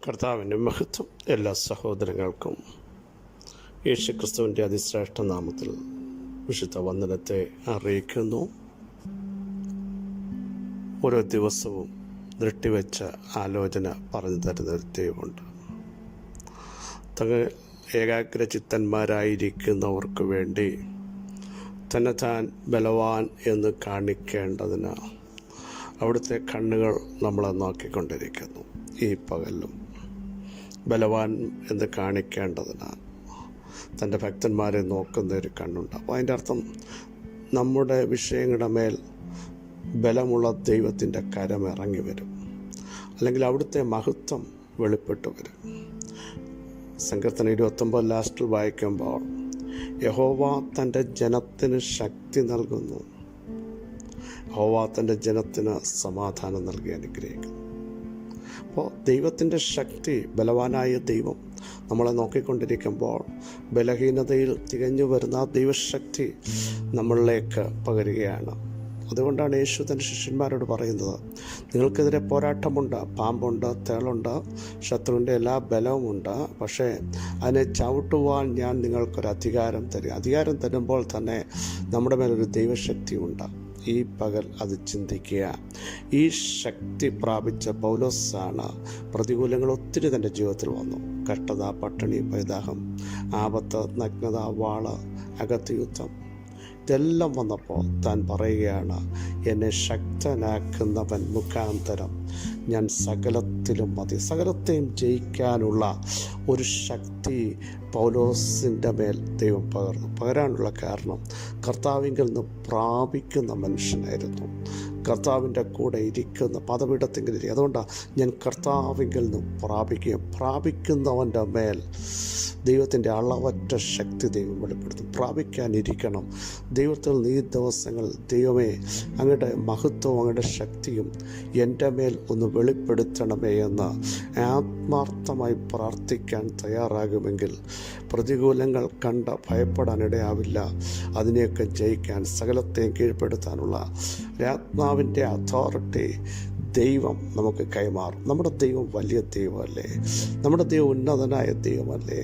കർത്താവിൻ്റെ മഹത്വം എല്ലാ സഹോദരങ്ങൾക്കും യേശുക്രിസ്തുവിൻ്റെ അതിശ്രേഷ്ഠ നാമത്തിൽ വിശുദ്ധ വന്ദനത്തെ അറിയിക്കുന്നു. ഓരോ ദിവസവും ദൃഷ്ടിവെച്ച ആലോചന പറഞ്ഞു തരുന്ന ഒരു ദൈവമുണ്ട്. ഏകാഗ്രചിത്തന്മാരായിരിക്കുന്നവർക്ക് വേണ്ടി തന്നെ താൻ ബലവാൻ എന്ന് കാണിക്കേണ്ടതിന് അവിടുത്തെ കണ്ണുകൾ നമ്മളെ നോക്കിക്കൊണ്ടിരിക്കുന്നു. ഈ പകലും ബലവാൻ എന്ന് കാണിക്കേണ്ടതിന് തൻ്റെ ഭക്തന്മാരെ നോക്കുന്ന ഒരു കണ്ണുണ്ട്. അപ്പോൾ അതിൻ്റെ അർത്ഥം നമ്മുടെ വിഷയങ്ങളുടെ മേൽ ബലമുള്ള ദൈവത്തിൻ്റെ കരം ഇറങ്ങി വരും, അല്ലെങ്കിൽ അവിടുത്തെ മഹത്വം വെളിപ്പെട്ടു വരും. സങ്കീർത്തനം 29 ലാസ്റ്റിൽ വായിക്കുമ്പോൾ യഹോവ തൻ്റെ ജനത്തിന് ശക്തി നൽകുന്നു, യഹോവ തൻ്റെ ജനത്തിന് സമാധാനം നൽകി അനുഗ്രഹിക്കുന്നു. അപ്പോൾ ദൈവത്തിൻ്റെ ശക്തി, ബലവാനായ ദൈവം നമ്മളെ നോക്കിക്കൊണ്ടിരിക്കുമ്പോൾ ബലഹീനതയിൽ തികഞ്ഞു വരുന്ന ആ ദൈവശക്തി നമ്മളിലേക്ക് പകരുകയാണ്. അതുകൊണ്ടാണ് യേശു തൻ്റെ ശിഷ്യന്മാരോട് പറയുന്നത്, നിങ്ങൾക്കെതിരെ പോരാട്ടമുണ്ട്, പാമ്പുണ്ട്, തേളുണ്ട്, ശത്രുവിൻ്റെ എല്ലാ ബലവുമുണ്ട്, പക്ഷേ അതിനെ ചവിട്ടുവാൻ ഞാൻ നിങ്ങൾക്കൊരു അധികാരം തരും. അധികാരം തരുമ്പോൾ തന്നെ നമ്മുടെ മേലൊരു ദൈവശക്തി ഉണ്ട്. ഈ പകൽ അത് ചിന്തിക്കുക. ഈ ശക്തി പ്രാപിച്ച പൗലോസാണ് പ്രതികൂലങ്ങൾ ഒത്തിരി തൻ്റെ ജീവിതത്തിൽ വന്നു. കഷ്ടത, പട്ടിണി, പരിദാഹം, ആപത്ത്, നഗ്നത, വാള്, അകത്ത് യുദ്ധം, ഇതെല്ലാം വന്നപ്പോൾ താൻ പറയുകയാണ്, എന്നെ ശക്തനാക്കുന്നവൻ മുഖാന്തരം ഞാൻ സകലത്തിലും മതി. സകലത്തെയും ജയിക്കാനുള്ള ഒരു ശക്തി പൗലോസിൻ്റെ മേൽ ദൈവം പകരാനുള്ള കാരണം കർത്താവിങ്കിൽ നിന്ന് പ്രാപിക്കുന്ന മനുഷ്യനായിരുന്നു. കർത്താവിൻ്റെ കൂടെ ഇരിക്കുന്ന പദപീഠത്തെങ്കിലും ഇരിക്കും. അതുകൊണ്ടാണ് ഞാൻ കർത്താവിങ്കിൽ നിന്ന് പ്രാപിക്കുന്നവൻ്റെ മേൽ ദൈവത്തിൻ്റെ അളവറ്റ ശക്തി ദൈവം വെളിപ്പെടുത്തും. പ്രാപിക്കാനിരിക്കണം ദൈവത്തിൽ ഈ ദിവസങ്ങൾ. ദൈവമേ, അങ്ങയുടെ മഹത്വവും അങ്ങയുടെ ശക്തിയും എൻ്റെ മേൽ ഒന്ന് വെളിപ്പെടുത്തണമേ എന്ന് ആത്മാർത്ഥമായി പ്രാർത്ഥിക്കാൻ തയ്യാറാകുമെങ്കിൽ പ്രതികൂലങ്ങൾ കണ്ട് ഭയപ്പെടാനിടയാവില്ല. അതിനെയൊക്കെ ജയിക്കാൻ, സകലത്തെയും കീഴ്പ്പെടുത്താനുള്ള ആത്മാവിൻ്റെ അതോറിറ്റി ദൈവം നമുക്ക് കൈമാറും. നമ്മുടെ ദൈവം വലിയ ദൈവമല്ലേ? നമ്മുടെ ദൈവം ഉന്നതനായ ദൈവമല്ലേ?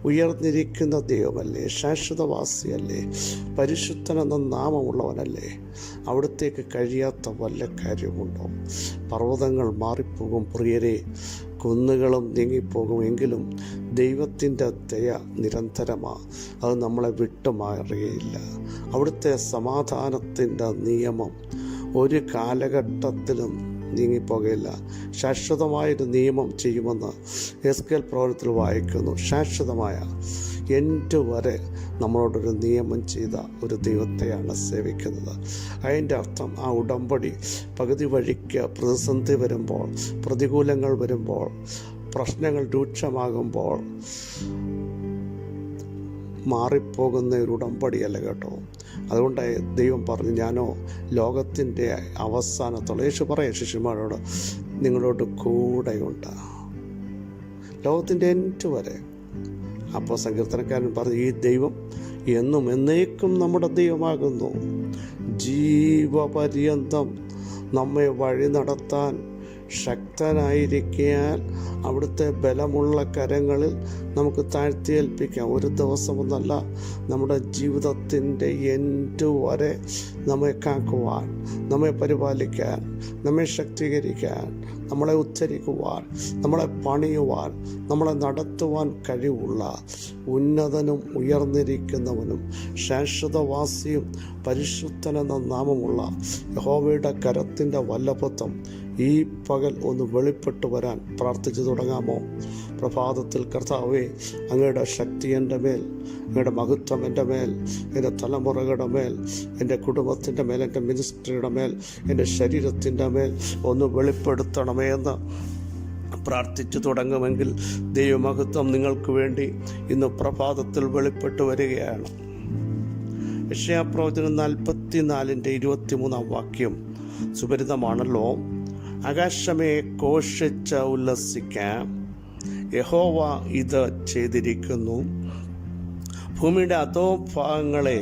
ഉയർന്നിരിക്കുന്ന ദൈവമല്ലേ? ശാശ്വതവാസിയല്ലേ? പരിശുദ്ധനെന്ന നാമമുള്ളവനല്ലേ? അവിടത്തേക്ക് കഴിയാത്ത വല്ല കാര്യമുണ്ടോ? പർവ്വതങ്ങൾ മാറിപ്പോകും പ്രിയരെ, കുന്നുകളും നീങ്ങിപ്പോകും, എങ്കിലും ദൈവത്തിൻ്റെ ദയ നിരന്തരമാണ്. അത് നമ്മളെ വിട്ടുമാറുകയില്ല. അവിടുത്തെ സമാധാനത്തിൻ്റെ നിയമം ഒരു കാലഘട്ടത്തിലും നീങ്ങിപ്പോകയില്ല. ശാശ്വതമായൊരു നിയമം ചെയ്യുമെന്ന് എസ്കേൽ പ്രവചനത്തിൽ വായിക്കുന്നു. ശാശ്വതമായ എൻ്റെ വരെ നമ്മളോടൊരു നിയമം ചെയ്ത ഒരു ദൈവത്തെയാണ് സേവിക്കുന്നത്. അതിൻ്റെ അർത്ഥം ആ ഉടമ്പടി പകുതി വഴിക്ക് പ്രതിസന്ധി വരുമ്പോൾ, പ്രതികൂലങ്ങൾ വരുമ്പോൾ, പ്രശ്നങ്ങൾ രൂക്ഷമാകുമ്പോൾ മാറിപ്പോകുന്ന ഒരു ഉടമ്പടിയല്ല കേട്ടോ. അതുകൊണ്ട് ദൈവം പറഞ്ഞു, ഞാനോ ലോകത്തിൻ്റെ അവസാനത്തോളം, യേശു പറയാം ശിഷ്യന്മാരോട്, നിങ്ങളോട് കൂടെയുണ്ട് ലോകത്തിൻ്റെ എൻഡ് വരെ. അപ്പോൾ സങ്കീർത്തനക്കാരൻ പറഞ്ഞു, ഈ ദൈവം എന്നും എന്നേക്കും നമ്മുടെ ദൈവമാകുന്നു. ജീവപര്യന്തം നമ്മെ വഴി നടത്താൻ ശക്തനായിരിക്കാൻ അവിടുത്തെ ബലമുള്ള കരങ്ങളിൽ നമുക്ക് താഴ്ത്തിയേൽപ്പിക്കാം. ഒരു ദിവസമൊന്നല്ല, നമ്മുടെ ജീവിതത്തിൻ്റെ എൻഡ് വരെ നമ്മെ കാക്കുവാൻ, നമ്മെ പരിപാലിക്കാൻ, നമ്മെ ശക്തീകരിക്കാൻ, നമ്മളെ ഉദ്ധരിക്കുവാൻ, നമ്മളെ പണിയുവാൻ, നമ്മളെ നടത്തുവാൻ കഴിവുള്ള ഉന്നതനും ഉയർന്നിരിക്കുന്നവനും ശാശ്വതവാസിയും പരിശുദ്ധനെന്ന നാമമുള്ള യഹോവയുടെ കരത്തിൻ്റെ വല്ലഭത്വം ഈ പകൽ ഒന്ന് വെളിപ്പെട്ടു വരാൻ പ്രാർത്ഥിച്ചു തുടങ്ങാമോ? പ്രഭാതത്തിൽ കർത്താവേ, അങ്ങയുടെ ശക്തി എൻ്റെ മേൽ, അങ്ങയുടെ മഹത്വം എൻ്റെ മേൽ, എൻ്റെ തലമുറകളുടെ മേൽ, എൻ്റെ കുടുംബത്തിൻ്റെ മേൽ, എൻ്റെ മിനിസ്ട്രിയുടെ മേൽ, എൻ്റെ ശരീരത്തിൻ്റെ മേൽ ഒന്ന് വെളിപ്പെടുത്തണമേ എന്ന് പ്രാർത്ഥിച്ചു തുടങ്ങുമെങ്കിൽ ദൈവമഹത്വം നിങ്ങൾക്ക് വേണ്ടി ഇന്ന് പ്രഭാതത്തിൽ വെളിപ്പെട്ടു വരികയാണ്. യെശയ്യാപ്രവചനം 44:23 വാക്യം സുപരിതമാണല്ലോ. ആകാശമേ, ഘോഷിച്ച് ഉല്ലസിക്കാം, യഹോവ ഇത് ചെയ്തിരിക്കുന്നു. ഭൂമിയുടെ അധോഭാഗങ്ങളെ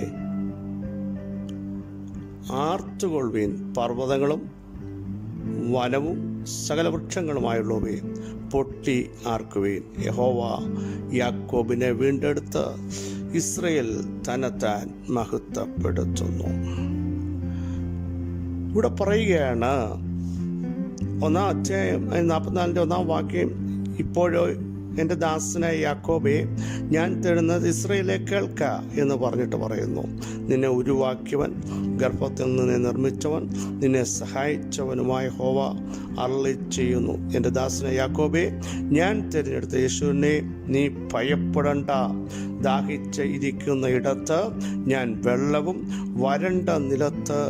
ആർത്തുകൊള്ളുവീൻ, പർവ്വതങ്ങളും വനവും സകല വൃക്ഷങ്ങളുമായുള്ളവയെ പൊട്ടി ആർക്കുവീൻ. യഹോവ യാക്കോബിനെ വീണ്ടെടുത്ത് ഇസ്രയേൽ തന്നെത്താൻ മഹത്വപ്പെടുത്തുന്നു. ഇവിടെ പറയുകയാണ് 1 അധ്യായം 44 1 വാക്യം, ഇപ്പോഴോ എൻ്റെ ദാസനായ യാക്കോബേ, ഞാൻ തേടുന്നത് ഇസ്രയേലെ കേൾക്ക എന്ന് പറഞ്ഞിട്ട് പറയുന്നു. നിന്നെ ഉരുവാക്കിയവൻ, ഗർഭത്തിൽ നിന്നെ നിർമ്മിച്ചവൻ, നിന്നെ സഹായിച്ചവനുമായ യഹോവ അരുളി ചെയ്യുന്നു. എൻ്റെ ദാസനായ യാക്കോബേ, ഞാൻ തിരഞ്ഞെടുത്ത യേശുവിനെ നീ ഭയപ്പെടണ്ട. ദാഹിച്ച് ഇരിക്കുന്ന ഇടത്ത് ഞാൻ വെള്ളവും വരണ്ട നിലത്ത്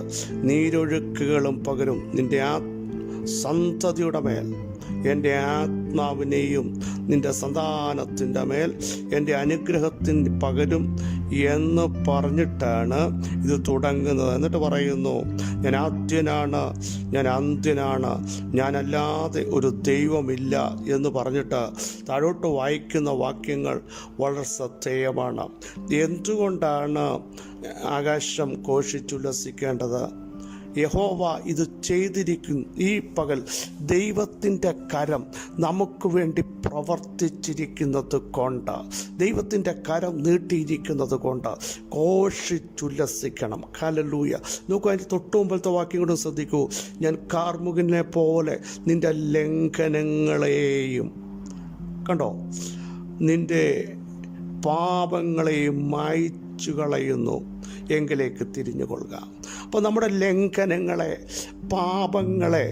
നീരൊഴുക്കുകളും പകരും. നിന്റെ സന്തതിയുടെ മേൽ എൻ്റെ ആത്മാവിനെയും നിന്റെ സന്താനത്തിൻ്റെ മേൽ എൻ്റെ അനുഗ്രഹത്തിന് പകരും എന്ന് പറഞ്ഞിട്ടാണ് ഇത് തുടങ്ങുന്നത്. എന്നിട്ട് പറയുന്നു, ഞാൻ ആദ്യനാണ്, ഞാൻ അന്ത്യനാണ്, ഞാനല്ലാതെ ഒരു ദൈവമില്ല എന്ന് പറഞ്ഞിട്ട് താഴോട്ട് വായിക്കുന്ന വാക്യങ്ങൾ വളരെ ശ്രദ്ധേയമാണ്. എന്തുകൊണ്ടാണ് ആകാശം ഘോഷിച്ചുല്ലസിക്കേണ്ടത്? യഹോവ ഇത് ചെയ്തിരിക്കുന്നു. ഈ പകൽ ദൈവത്തിൻ്റെ കരം നമുക്ക് വേണ്ടി പ്രവർത്തിച്ചിരിക്കുന്നത് കൊണ്ട്, ദൈവത്തിൻ്റെ കരം നീട്ടിയിരിക്കുന്നത് കൊണ്ട് ഘോഷിച്ചുല്ലസിക്കണം. ഹല്ലേലൂയ. നോക്കൂ, അതിൻ്റെ തൊട്ടു മുമ്പത്തെ വാക്യം കൂടെ ശ്രദ്ധിക്കൂ. ഞാൻ കാർമുകിനെ പോലെ നിൻ്റെ ലംഘനങ്ങളെയും, കണ്ടോ, നിൻ്റെ പാപങ്ങളെയും മായ്ച്ചു കളയുന്നു, എങ്കിലേക്ക് തിരിഞ്ഞുകൊള്ളുക. അപ്പോൾ നമ്മുടെ ലംഘനങ്ങളെ, പാപങ്ങളെ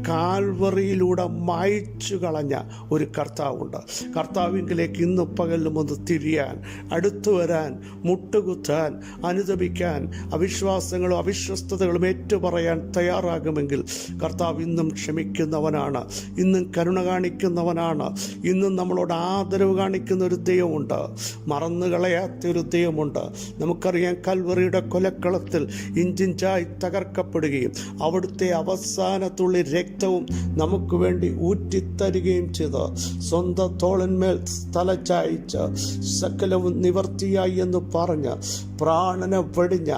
കാൽവറിയിലൂടെ മായ്ച്ചു കളഞ്ഞ ഒരു കർത്താവുണ്ട്. കർത്താവിങ്കിലേക്ക് ഇന്ന് പകലും ഒന്ന് തിരിയാൻ, അടുത്തു വരാൻ, മുട്ടുകുത്താൻ, അനുദപിക്കാൻ, അവിശ്വാസങ്ങളും അവിശ്വസ്തതകളും ഏറ്റുപറയാൻ തയ്യാറാകുമെങ്കിൽ കർത്താവ് ഇന്നും ക്ഷമിക്കുന്നവനാണ്, ഇന്നും കരുണ കാണിക്കുന്നവനാണ്, ഇന്നും നമ്മളോട് ആദരവ് കാണിക്കുന്ന ഒരു ദൈവമുണ്ട്, മറന്നു കളയാത്തൊരു ദൈവമുണ്ട്. നമുക്കറിയാം, കൽവറിയുടെ കൊലക്കളത്തിൽ ഇഞ്ചിഞ്ചായി തകർക്കപ്പെടുകയും അവിടുത്തെ അവസാനത്തുള്ളി രക്തവും നമുക്ക് വേണ്ടി ഊറ്റിത്തരികയും ചെയ്ത് സ്വന്തം തോളിന്മേൽ തലചായിച്ച് സകലവും നിവർത്തിയായി എന്ന് പറഞ്ഞ് പ്രാണനെ വെടിഞ്ഞ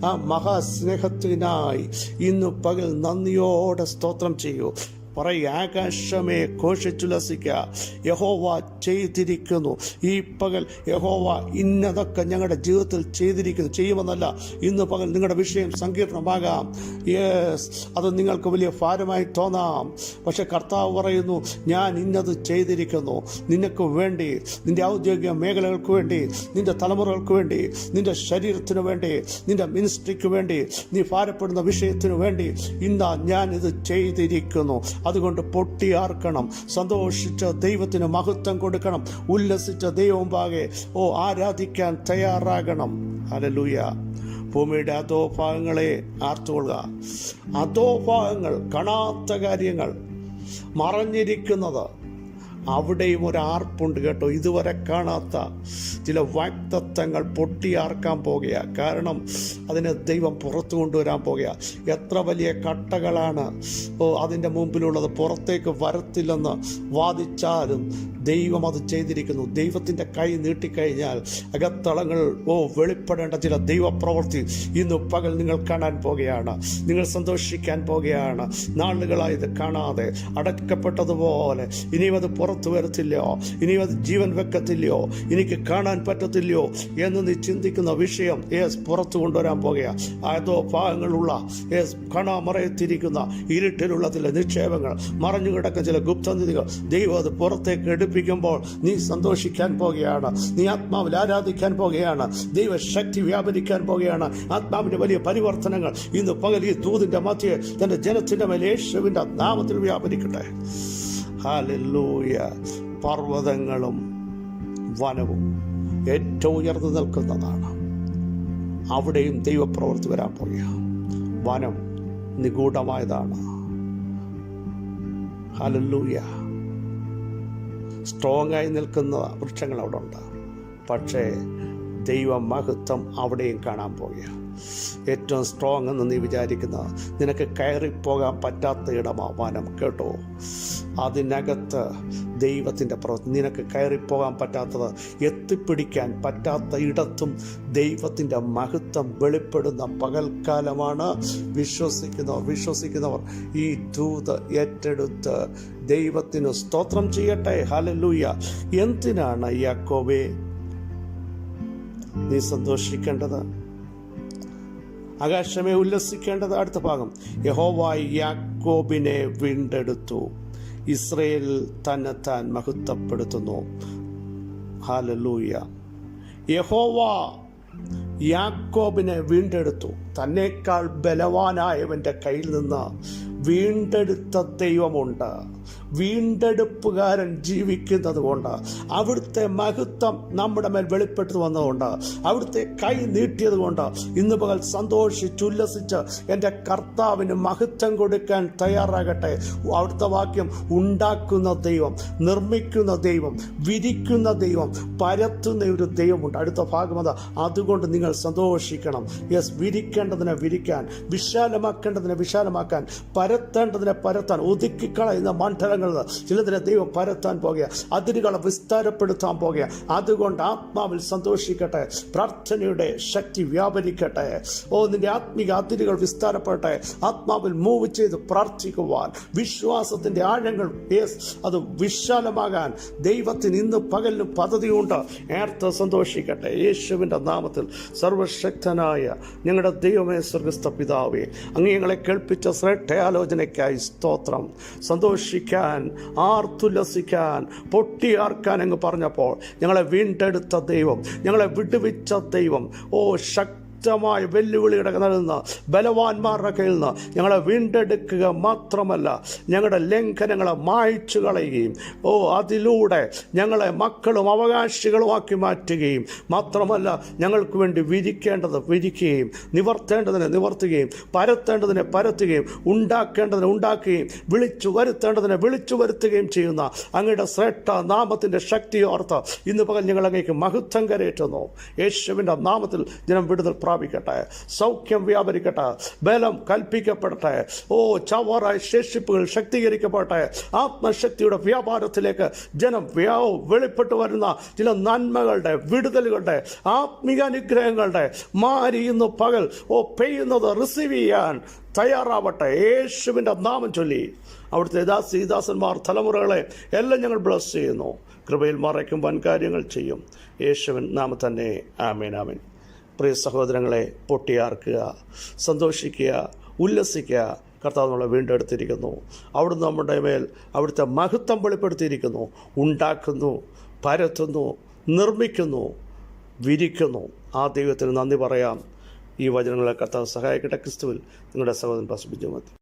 ആ മഹാസ്നേഹത്തിനായി ഇന്ന് പകൽ നന്ദിയോടെ സ്തോത്രം ചെയ്യൂ. പറയ, ആകാശമേ ഘോഷിച്ചുല്ലസിക്കുക, യഹോവ ചെയ്തിരിക്കുന്നു. ഈ പകൽ യഹോവ ഇന്നതൊക്കെ ഞങ്ങളുടെ ജീവിതത്തിൽ ചെയ്തിരിക്കുന്നു. ചെയ്യുമെന്നല്ല, ഇന്ന് പകൽ നിങ്ങളുടെ വിഷയം സങ്കീർണമാകാം. അത് നിങ്ങൾക്ക് വലിയ ഭാരമായി തോന്നാം. പക്ഷെ കർത്താവ് പറയുന്നു, ഞാൻ ഇന്നത് ചെയ്തിരിക്കുന്നു. നിനക്ക് വേണ്ടി, നിന്റെ ഔദ്യോഗിക മേഖലകൾക്ക് വേണ്ടി, നിന്റെ തലമുറകൾക്ക് വേണ്ടി, നിന്റെ ശരീരത്തിന് വേണ്ടി, നിന്റെ മിനിസ്ട്രിക്ക് വേണ്ടി, നീ ഭാരപ്പെടുന്ന വിഷയത്തിന് വേണ്ടി ഇന്ന് ഞാൻ ഇത് ചെയ്തിരിക്കുന്നു. അതുകൊണ്ട് പൊട്ടിയാർക്കണം, സന്തോഷിച്ച ദൈവത്തിന് മഹത്വം കൊടുക്കണം, ഉല്ലസിച്ച ദൈവമുമ്പാകെ ആരാധിക്കാൻ തയ്യാറാകണം. ഹല്ലേലൂയ. ഭൂമിയുടെ അധോഭാഗങ്ങളെ ആർത്തുകൊള്ളുക. അധോഭാഗങ്ങൾ, കാണാത്ത കാര്യങ്ങൾ, മറഞ്ഞിരിക്കുന്നത്, അവിടെയും ഒരു ആർപ്പുണ്ട് കേട്ടോ. ഇതുവരെ കാണാത്ത ചില വാഗ്ദത്തങ്ങൾ പൊട്ടിയാർക്കാൻ പോകുക. കാരണം അതിനെ ദൈവം പുറത്തു കൊണ്ടുവരാൻ പോകുക. എത്ര വലിയ കട്ടകളാണ് അതിൻ്റെ മുമ്പിലുള്ളത്, പുറത്തേക്ക് വരത്തില്ലെന്ന് വാദിച്ചാലും ദൈവം അത് ചെയ്തിരിക്കുന്നു. ദൈവത്തിൻ്റെ കൈ നീട്ടിക്കഴിഞ്ഞാൽ അകത്തളങ്ങൾ വെളിപ്പെടേണ്ട ചില ദൈവപ്രവൃത്തി ഇന്ന് പകൽ നിങ്ങൾ കാണാൻ പോകുകയാണ്. നിങ്ങൾ സന്തോഷിക്കാൻ പോകുകയാണ്. നാളുകളായത് കാണാതെ അടക്കപ്പെട്ടതുപോലെ ഇനിയും അത് പുറത്തു വരത്തില്ലയോ, ഇനിയും അത് ജീവൻ വെക്കത്തില്ലയോ, എനിക്ക് കാണാൻ പറ്റത്തില്ലയോ എന്ന് നീ ചിന്തിക്കുന്ന വിഷയം പുറത്തു കൊണ്ടുവരാൻ പോകുക. അതോ ഭാഗങ്ങളുള്ള കാണാമറയത്തിരിക്കുന്ന ഇരുട്ടിലുള്ള ചില നിക്ഷേപങ്ങൾ, മറഞ്ഞു കിടക്കുന്ന ചില ഗുപ്തനിധികൾ ദൈവം അത് പുറത്തേക്ക് എടുപ്പിക്കുമ്പോൾ നീ സന്തോഷിക്കാൻ പോകുകയാണ്. നീ ആത്മാവിൽ ആരാധിക്കാൻ പോകുകയാണ്. ദൈവശക്തി വ്യാപരിക്കാൻ പോകുകയാണ്. ആത്മാവിന്റെ വലിയ പരിവർത്തനങ്ങൾ ഇന്ന് പകൽ ഈ ദൂതിന്റെ മധ്യേ തന്റെ ജനത്തിന്റെ മേൽ യേശുവിന്റെ നാമത്തിൽ വ്യാപരിക്കട്ടെ. ഹല്ലേലൂയ. പർവ്വതങ്ങളും വനവും ഏറ്റവും ഉയർന്നു നിൽക്കുന്നതാണ്. അവിടെയും ദൈവപ്രവൃത്തി വരാൻ പോകുക. വനം നിഗൂഢമായതാണ്. ഹല്ലേലൂയ. സ്ട്രോങ് ആയി നിൽക്കുന്ന വൃക്ഷങ്ങൾ അവിടെ ഉണ്ട്. പക്ഷേ ദൈവ മഹത്വം അവിടെയും കാണാൻ പോകുക. ഏറ്റവും സ്ട്രോങ് എന്ന് നീ വിചാരിക്കുന്ന, നിനക്ക് കയറിപ്പോകാൻ പറ്റാത്ത ഇടമാ വനം കേട്ടോ. അതിനകത്ത് ദൈവത്തിൻ്റെ പ്രവൃത്തി. നിനക്ക് കയറിപ്പോകാൻ പറ്റാത്തത്, എത്തിപ്പിടിക്കാൻ പറ്റാത്ത ഇടത്തും ദൈവത്തിൻ്റെ മഹത്വം വെളിപ്പെടുന്ന പകൽക്കാലമാണ്. വിശ്വസിക്കുന്നവർ ഈ ദൂത് ഏറ്റെടുത്ത് ദൈവത്തിന് സ്തോത്രം ചെയ്യട്ടെ. ഹല്ലേലൂയ. എന്തിനാണ് യാക്കോബേ നീ സന്തോഷിക്കേണ്ടത്? ആകാശമേ ഉല്ലസിക്കേണ്ടത്? അടുത്ത ഭാഗം, യഹോവ യാക്കോബിനെ വീണ്ടെടുത്തു, ഇസ്രയേൽ തന്നെത്താൻ മഹത്വപ്പെടുത്തുന്നു. ഹല്ലേലൂയ. യഹോവ യാക്കോബിനെ വീണ്ടെടുത്തു. തന്നേക്കാൾ ബലവാനായവൻ്റെ കയ്യിൽ നിന്ന് വീണ്ടെടുത്ത ദൈവമുണ്ട്. വീണ്ടെടുപ്പുകാരൻ ജീവിക്കുന്നത് കൊണ്ട്, അവിടുത്തെ മഹത്വം നമ്മുടെ മേൽ വെളിപ്പെട്ടു വന്നതുകൊണ്ട്, അവിടുത്തെ കൈ നീട്ടിയത് കൊണ്ട് ഇന്ന് പകൽ സന്തോഷിച്ചുല്ലസിച്ച് എൻ്റെ കർത്താവിന് മഹത്വം കൊടുക്കാൻ തയ്യാറാകട്ടെ. അവിടുത്തെ വാക്യം, ഉണ്ടാക്കുന്ന ദൈവം, നിർമ്മിക്കുന്ന ദൈവം, വിരിക്കുന്ന ദൈവം, പരത്തുന്ന ഒരു ദൈവമുണ്ട്. അടുത്ത ഭാഗം അതാ. അതുകൊണ്ട് നിങ്ങൾ സന്തോഷിക്കണം. യെസ്, വിരിക്കേണ്ടതിനെ വിരിക്കാൻ, വിശാലമാക്കേണ്ടതിനെ വിശാലമാക്കാൻ, പരത്തേണ്ടതിനെ പരത്താൻ, ഒതുക്കിക്കളയുന്ന മണ്ഡലങ്ങൾ ചിലതിനെ ദൈവം പരത്താൻ പോകുക, അതിരുകളെ വിസ്താരപ്പെടുത്താൻ പോകുക. അതുകൊണ്ട് ആത്മാവിൽ സന്തോഷിക്കട്ടെ, പ്രാർത്ഥനയുടെ ശക്തി വ്യാപരിക്കട്ടെ. നിന്റെ ആത്മീക അതിരുകൾ വിസ്താരപ്പെടട്ടെ. ആത്മാവിൽ മൂവ് ചെയ്ത് പ്രാർത്ഥിക്കുവാൻ, വിശ്വാസത്തിന്റെ ആഴങ്ങൾ അത് വിശാലമാകാൻ ദൈവത്തിന് ഇന്ന് പകലിന് പദ്ധതിയുണ്ട്. ഏർത്ത് സന്തോഷിക്കട്ടെ. യേശുവിൻ്റെ നാമത്തിൽ സർവശക്തനായ ഞങ്ങളുടെ ദൈവമേ, സ്വർഗ്ഗസ്ഥ പിതാവേ, അങ്ങ് ഞങ്ങളെ കേൾപ്പിച്ച ശ്രേഷ്ഠയാലോചനയ്ക്കായി സ്തോത്രം. സന്തോഷിക്കാൻ, ആർത്തുല്ലസിക്കാൻ, പൊട്ടിയാർക്കാൻ അങ്ങ് പറഞ്ഞപ്പോൾ ഞങ്ങളെ വീണ്ടെടുത്ത ദൈവം, ഞങ്ങളെ വിടുവിച്ച ദൈവം, ശക്തമായ വെല്ലുവിളിയുടെ നൽകുന്ന ബലവാന്മാരുടെ കയ്യിൽ നിന്ന് ഞങ്ങളെ വീണ്ടെടുക്കുക മാത്രമല്ല, ഞങ്ങളുടെ ലംഘനങ്ങളെ മായ്ച്ചു കളയുകയും അതിലൂടെ ഞങ്ങളെ മക്കളും അവകാശികളുമാക്കി മാറ്റുകയും മാത്രമല്ല, ഞങ്ങൾക്ക് വേണ്ടി വിരിക്കേണ്ടത് വിരിക്കുകയും, നിവർത്തേണ്ടതിനെ നിവർത്തുകയും, പരത്തേണ്ടതിനെ പരത്തുകയും, ഉണ്ടാക്കേണ്ടതിനെ ഉണ്ടാക്കുകയും, വിളിച്ചു വരുത്തേണ്ടതിനെ വിളിച്ചു വരുത്തുകയും ചെയ്യുന്ന അങ്ങയുടെ ശ്രേഷ്ഠ നാമത്തിൻ്റെ ശക്തി ഓർത്ത് ഇന്ന് പകൽ ഞങ്ങൾ അങ്ങേക്ക് മഹത്വം കരയേറ്റുന്നു. യേശുവിൻ്റെ നാമത്തിൽ ജനം വിടുതൽ പ്രാപിക്കട്ടെ, സൗഖ്യം വ്യാപരിക്കട്ടെ, ബലം കൽപ്പിക്കപ്പെടട്ടെ. ചവറായ ശേഷിപ്പുകൾ ശക്തീകരിക്കപ്പെടട്ടെ. ആത്മശക്തിയുടെ വ്യാപാരത്തിലേക്ക് ജനം വെളിപ്പെട്ടു വരുന്ന ചില നന്മകളുടെ, വിടുതലുകളുടെ, ആത്മീക അനുഗ്രഹങ്ങളുടെ മാരി ഇന്ന് പകൽ പെയ്യുന്നത് റിസീവ് ചെയ്യാൻ തയ്യാറാവട്ടെ. യേശുവിൻ്റെ നാമം ചൊല്ലി അവിടുത്തെ ദാസന്മാർ തലമുറകളെ എല്ലാം ഞങ്ങൾ ബ്ലസ് ചെയ്യുന്നു. കൃപയിൽ മറയ്ക്കും വൻ കാര്യങ്ങൾ ചെയ്യും. യേശുവിൻ നാമം തന്നെ. ആമേൻ, ആമേൻ. പ്രിയ സഹോദരങ്ങളെ, പൊട്ടിയാർക്കുക, സന്തോഷിക്കുക, ഉല്ലസിക്കുക. കർത്താവ് നമ്മളെ വീണ്ടെടുത്തിരിക്കുന്നു. അവിടുന്ന് നമ്മുടെ മേൽ അവിടുത്തെ മഹത്വം വെളിപ്പെടുത്തിയിരിക്കുന്നു. ഉണ്ടാക്കുന്നു, പരത്തുന്നു, നിർമ്മിക്കുന്നു, വിരിക്കുന്നു. ആ ദൈവത്തിന് നന്ദി പറയാം. ഈ വചനങ്ങളെ കർത്താവ് സഹായിക്കട്ടെ. ക്രിസ്തുവിൽ നിങ്ങളുടെ സഹോദരൻ പാസ്റ്റർ ബിജു മാത്യു.